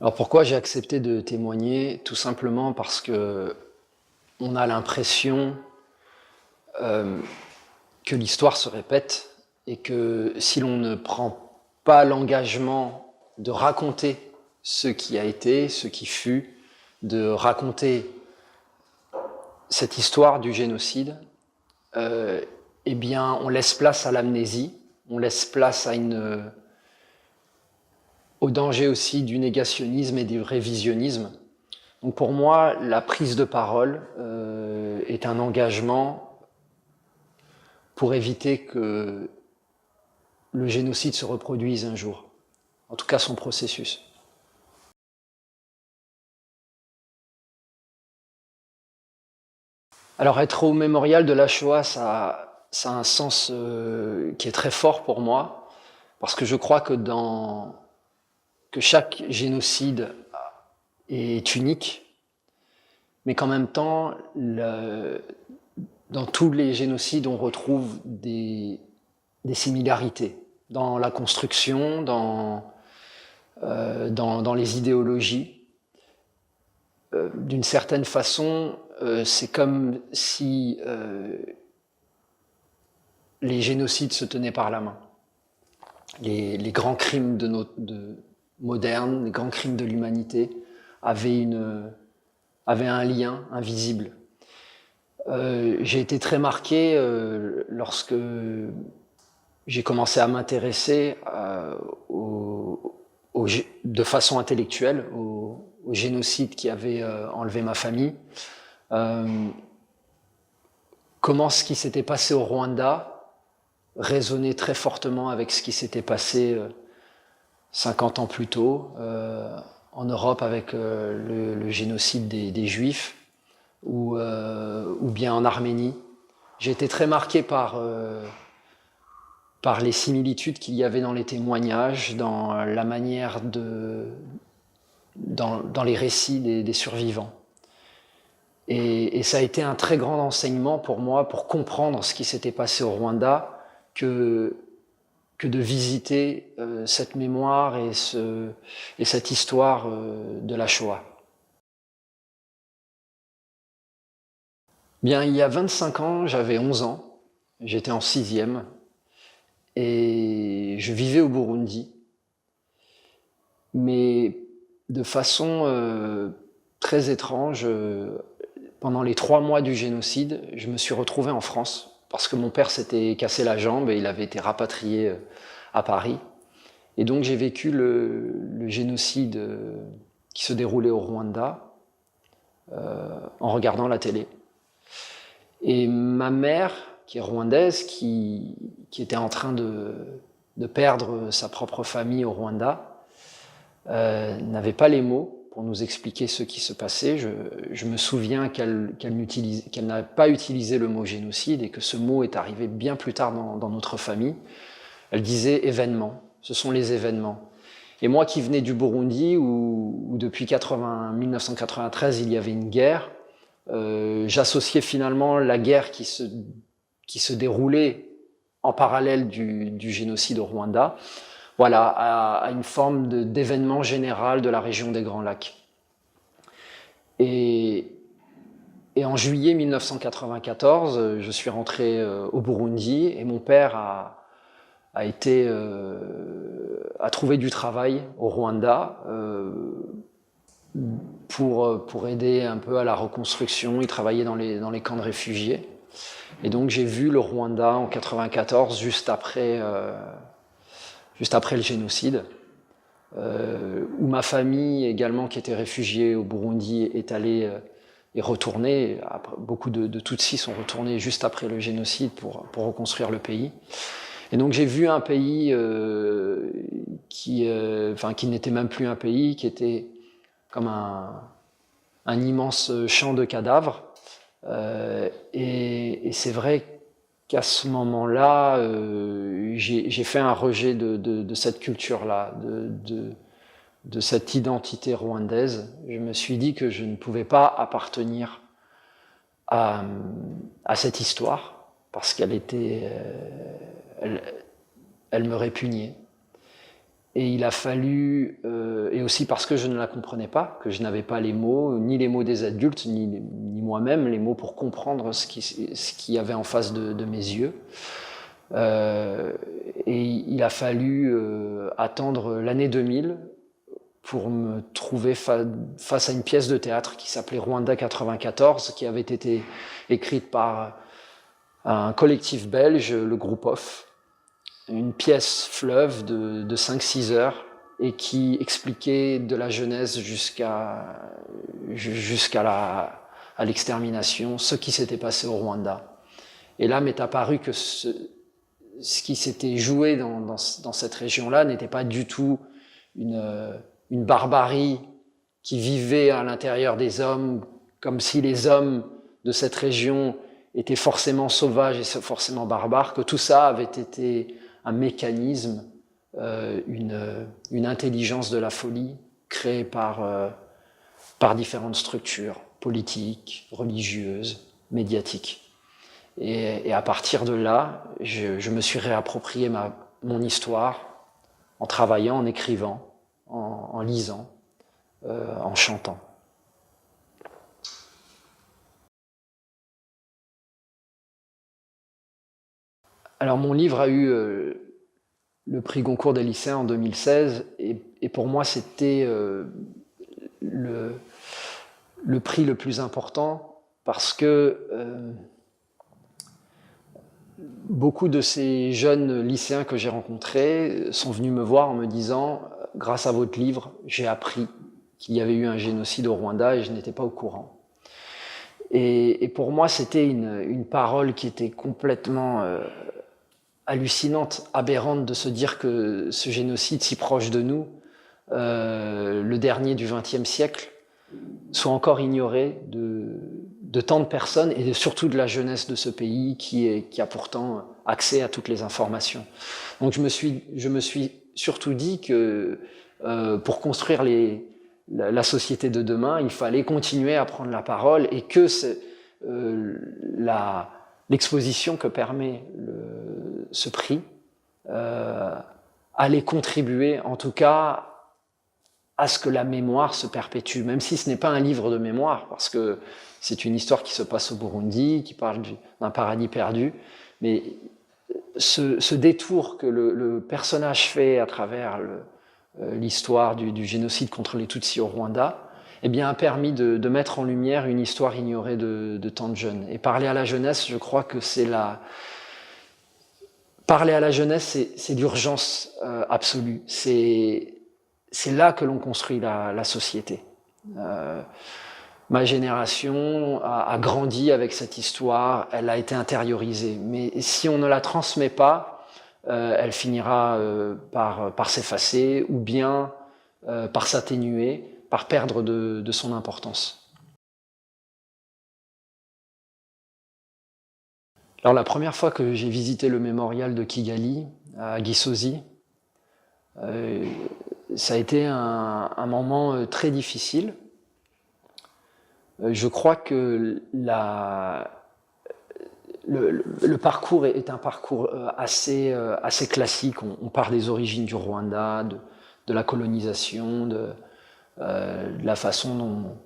Alors pourquoi j'ai accepté de témoigner? Tout simplement parce que on a l'impression que l'histoire se répète et que si l'on ne prend pas l'engagement de raconter ce qui a été, ce qui fut, de raconter cette histoire du génocide, eh bien on laisse place à l'amnésie, on laisse place au danger aussi du négationnisme et du révisionnisme. Donc pour moi, la prise de parole est un engagement pour éviter que le génocide se reproduise un jour, en tout cas son processus. Alors être au mémorial de la Shoah, ça a un sens qui est très fort pour moi, parce que je crois que chaque génocide est unique, mais qu'en même temps, dans tous les génocides, on retrouve des similarités dans la construction, dans les idéologies. D'une certaine façon, c'est comme si les génocides se tenaient par la main. Les grands crimes modernes, les grands crimes de l'humanité avaient un lien invisible. J'ai été très marqué lorsque j'ai commencé à m'intéresser de façon intellectuelle au génocide qui avait enlevé ma famille. Comment ce qui s'était passé au Rwanda résonnait très fortement avec ce qui s'était passé 50 ans plus tôt en Europe avec le génocide des Juifs ou bien en Arménie. J'ai été très marqué par les similitudes qu'il y avait dans les témoignages, dans la manière dans les récits des survivants. Et ça a été un très grand enseignement pour moi, pour comprendre ce qui s'était passé au Rwanda, que de visiter cette mémoire et cette histoire de la Shoah. Bien, il y a 25 ans, j'avais 11 ans, j'étais en 6e, et je vivais au Burundi, mais de façon très étrange, pendant les 3 mois du génocide, je me suis retrouvé en France, parce que mon père s'était cassé la jambe et il avait été rapatrié à Paris. Et donc j'ai vécu le génocide qui se déroulait au Rwanda en regardant la télé. Et ma mère, qui est rwandaise, qui était en train de perdre sa propre famille au Rwanda, n'avait pas les mots pour nous expliquer ce qui se passait. Je me souviens qu'elle n'a pas utilisé le mot génocide et que ce mot est arrivé bien plus tard dans notre famille. Elle disait événements, ce sont les événements. Et moi qui venais du Burundi, où depuis 1993 il y avait une guerre, j'associais finalement la guerre qui se déroulait en parallèle du génocide au Rwanda, voilà, à une forme d'événement général de la région des Grands Lacs. Et en juillet 1994, je suis rentré au Burundi et mon père a trouvé du travail au Rwanda pour aider un peu à la reconstruction. Il travaillait dans les camps de réfugiés. Et donc j'ai vu le Rwanda en 1994, juste après le génocide, où ma famille également, qui était réfugiée au Burundi, est allée et retournée. Beaucoup de Tutsis sont retournés juste après le génocide pour reconstruire le pays. Et donc j'ai vu un pays qui n'était même plus un pays, qui était comme un immense champ de cadavres. Et c'est vrai qu'à ce moment-là, j'ai fait un rejet de cette culture-là, de cette identité rwandaise. Je me suis dit que je ne pouvais pas appartenir à cette histoire, parce qu'elle me répugnait. Et il a fallu, et aussi parce que je ne la comprenais pas, que je n'avais pas les mots, ni les mots des adultes, ni moi-même, les mots pour comprendre ce qu'il y avait en face de mes yeux. Et il a fallu attendre l'année 2000 pour me trouver face à une pièce de théâtre qui s'appelait Rwanda 94, qui avait été écrite par un collectif belge, le Groupe Off, une pièce fleuve de 5-6 heures et qui expliquait de la Genèse jusqu'à l'extermination ce qui s'était passé au Rwanda. Et là m'est apparu que ce qui s'était joué dans cette région-là n'était pas du tout une barbarie qui vivait à l'intérieur des hommes, comme si les hommes de cette région étaient forcément sauvages et forcément barbares, que tout ça avait été un mécanisme, une intelligence de la folie créée par différentes structures politiques, religieuses, médiatiques. Et à partir de là, je me suis réapproprié mon histoire en travaillant, en écrivant, en lisant, en chantant. Alors mon livre a eu le prix Goncourt des lycéens en 2016 et pour moi c'était le prix le plus important parce que beaucoup de ces jeunes lycéens que j'ai rencontrés sont venus me voir en me disant « Grâce à votre livre, j'ai appris qu'il y avait eu un génocide au Rwanda et je n'étais pas au courant. » Et pour moi, c'était une parole qui était complètement hallucinante, aberrante de se dire que ce génocide si proche de nous, le dernier du XXe siècle, soit encore ignoré de tant de personnes et surtout de la jeunesse de ce pays qui a pourtant accès à toutes les informations. Donc je me suis surtout dit que pour construire la société de demain, il fallait continuer à prendre la parole et que l'exposition que permet ce prix allait contribuer en tout cas à ce que la mémoire se perpétue, même si ce n'est pas un livre de mémoire, parce que c'est une histoire qui se passe au Burundi, qui parle d'un paradis perdu, mais ce détour que le personnage fait à travers l'histoire du génocide contre les Tutsis au Rwanda, eh bien, a permis de mettre en lumière une histoire ignorée de tant de jeunes. Et parler à la jeunesse, je crois que parler à la jeunesse, c'est l'urgence absolue. C'est là que l'on construit la société. Ma génération a grandi avec cette histoire, elle a été intériorisée. Mais si on ne la transmet pas, elle finira par s'effacer ou bien par s'atténuer, par perdre de son importance. Alors la première fois que j'ai visité le mémorial de Kigali, à Gisozi, ça a été un moment très difficile. Je crois que le parcours est un parcours assez classique. On part des origines du Rwanda, de la colonisation, de la façon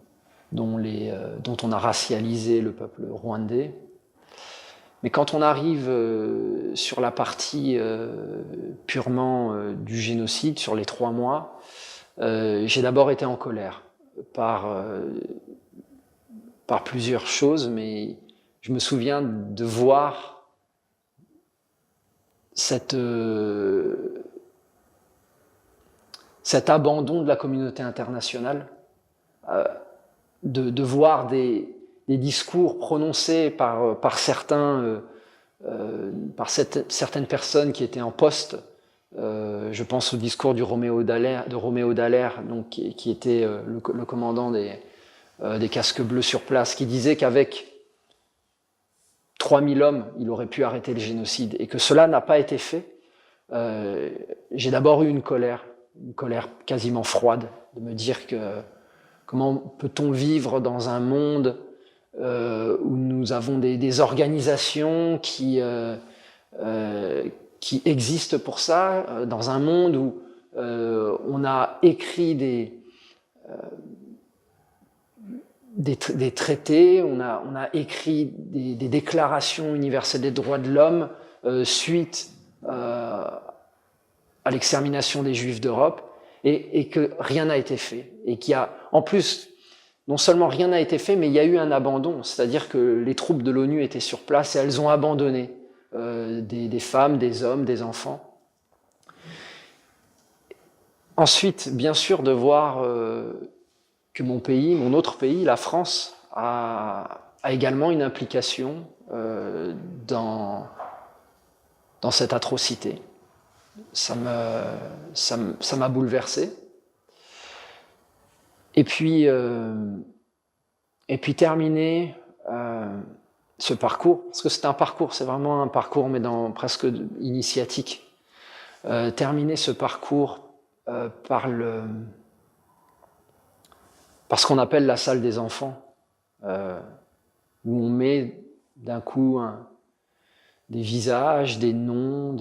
dont on a racialisé le peuple rwandais. Mais quand on arrive sur la partie purement du génocide, sur les 3 mois, j'ai d'abord été en colère par plusieurs choses, mais je me souviens de voir cet abandon de la communauté internationale, de voir des discours prononcés par certaines personnes qui étaient en poste. Je pense au discours de Roméo Dallaire, donc, qui était le commandant des casques bleus sur place, qui disait qu'avec 3000 hommes, il aurait pu arrêter le génocide, et que cela n'a pas été fait. J'ai d'abord eu une colère quasiment froide, de me dire que comment peut-on vivre dans un monde où nous avons des organisations qui existent pour ça, dans un monde où on a écrit des traités, on a écrit des déclarations universelles des droits de l'homme suite à l'extermination des Juifs d'Europe, et que rien n'a été fait. Et qu'il y a, en plus, non seulement rien n'a été fait, mais il y a eu un abandon, c'est-à-dire que les troupes de l'ONU étaient sur place et elles ont abandonné des femmes, des hommes, des enfants. Ensuite, bien sûr, de voir que mon pays, mon autre pays, la France, a également une implication dans cette atrocité. Ça m'a bouleversé. Et puis terminer ce parcours, parce que c'est un parcours, c'est vraiment un parcours, mais presque initiatique. Terminer ce parcours par ce qu'on appelle la salle des enfants, où on met d'un coup des visages, des noms,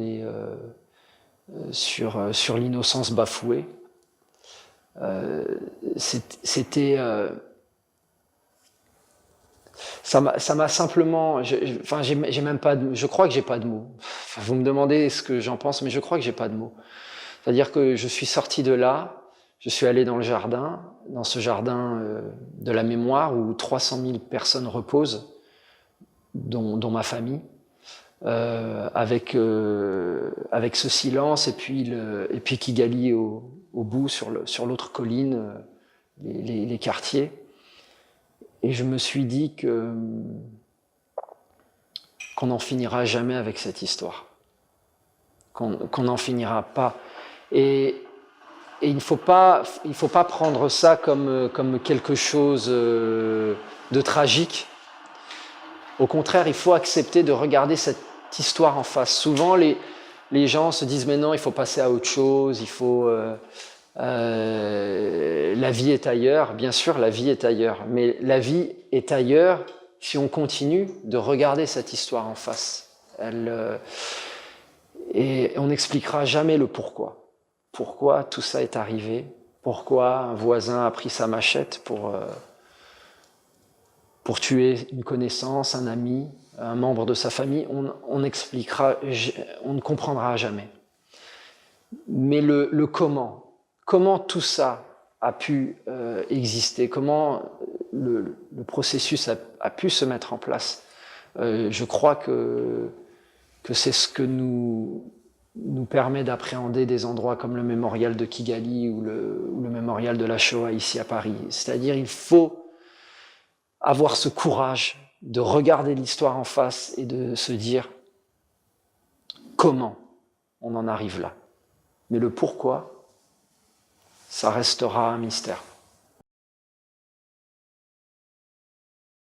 sur l'innocence bafouée. C'était ça m'a simplement, j'ai même pas je crois que j'ai pas de mots. Enfin, vous me demandez ce que j'en pense, mais je crois que j'ai pas de mots. C'est-à-dire que je suis sorti de là, je suis allé dans le jardin, dans ce jardin de la mémoire où 300 000 personnes reposent, dont ma famille, avec ce silence et puis Kigali au bout, sur l'autre colline, les quartiers. Et je me suis dit qu'on n'en finira jamais avec cette histoire, qu'on n'en finira pas. Et il ne faut pas prendre ça comme quelque chose de tragique. Au contraire, il faut accepter de regarder cette histoire en face. Souvent, les gens se disent « mais non, il faut passer à autre chose, il faut… la vie est ailleurs ». Bien sûr, la vie est ailleurs. Mais la vie est ailleurs si on continue de regarder cette histoire en face. Et on n'expliquera jamais le pourquoi. Pourquoi tout ça est arrivé, pourquoi un voisin a pris sa machette pour tuer une connaissance, un ami, un membre de sa famille, on ne comprendra jamais. Mais le comment tout ça a pu exister, comment le processus a pu se mettre en place, je crois que c'est ce que nous permet d'appréhender des endroits comme le mémorial de Kigali ou le mémorial de la Shoah ici à Paris. C'est-à-dire il faut avoir ce courage de regarder l'histoire en face et de se dire comment on en arrive là. Mais le pourquoi, ça restera un mystère.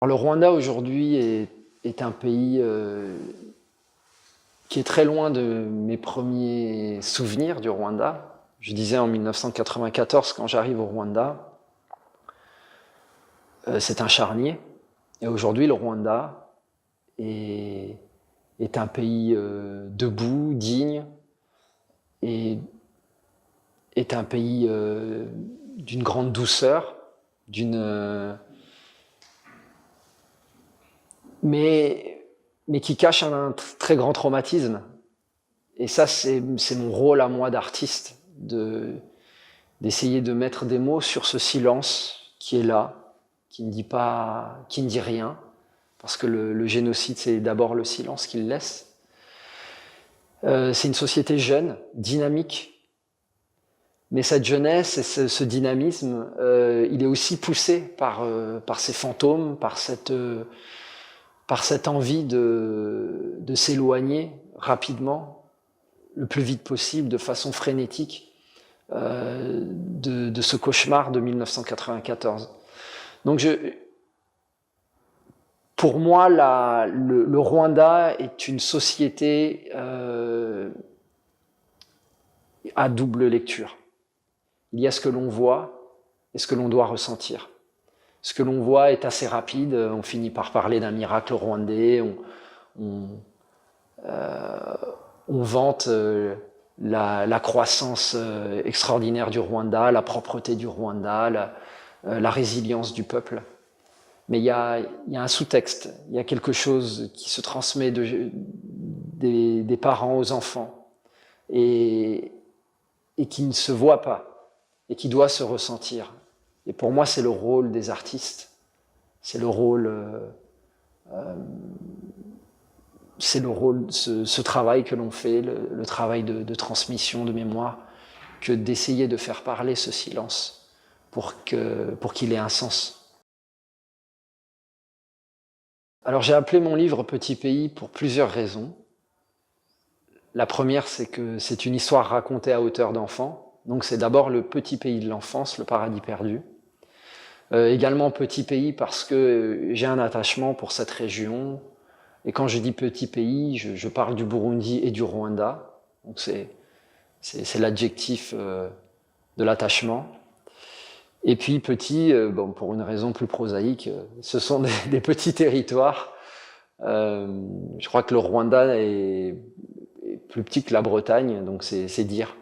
Alors, le Rwanda aujourd'hui est un pays qui est très loin de mes premiers souvenirs du Rwanda. Je disais en 1994, quand j'arrive au Rwanda, c'est un charnier. Et aujourd'hui, le Rwanda est un pays debout, digne, et est un pays d'une grande douceur, mais qui cache un très grand traumatisme. Et ça, c'est mon rôle à moi d'artiste, d'essayer de mettre des mots sur ce silence qui est là, qui ne dit rien, parce que le génocide, c'est d'abord le silence qu'il laisse. C'est une société jeune, dynamique, mais cette jeunesse et ce dynamisme, il est aussi poussé par ces fantômes, par cette envie de s'éloigner rapidement, le plus vite possible, de façon frénétique, de ce cauchemar de 1994. Donc pour moi, le Rwanda est une société à double lecture. Il y a ce que l'on voit et ce que l'on doit ressentir. Ce que l'on voit est assez rapide, on finit par parler d'un miracle rwandais, on vante la croissance extraordinaire du Rwanda, la propreté du Rwanda, la résilience du peuple. Mais il y a un sous-texte, il y a quelque chose qui se transmet des parents aux enfants et qui ne se voit pas et qui doit se ressentir. Et pour moi, c'est le rôle des artistes, c'est le rôle, ce travail que l'on fait, le travail de transmission, de mémoire, que d'essayer de faire parler ce silence pour qu'il ait un sens. Alors j'ai appelé mon livre Petit pays pour plusieurs raisons. La première, c'est que c'est une histoire racontée à hauteur d'enfant. Donc c'est d'abord le petit pays de l'enfance, le paradis perdu. Également petit pays parce que j'ai un attachement pour cette région. Et quand je dis petit pays, je parle du Burundi et du Rwanda. Donc c'est l'adjectif de l'attachement. Et puis petit, bon, pour une raison plus prosaïque, ce sont des petits territoires. Je crois que le Rwanda est plus petit que la Bretagne, donc c'est dire.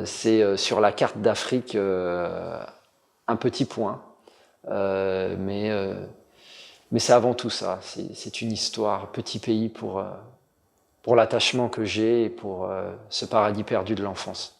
C'est sur la carte d'Afrique un petit point, mais c'est avant tout ça. C'est une histoire, petit pays pour l'attachement que j'ai et pour ce paradis perdu de l'enfance.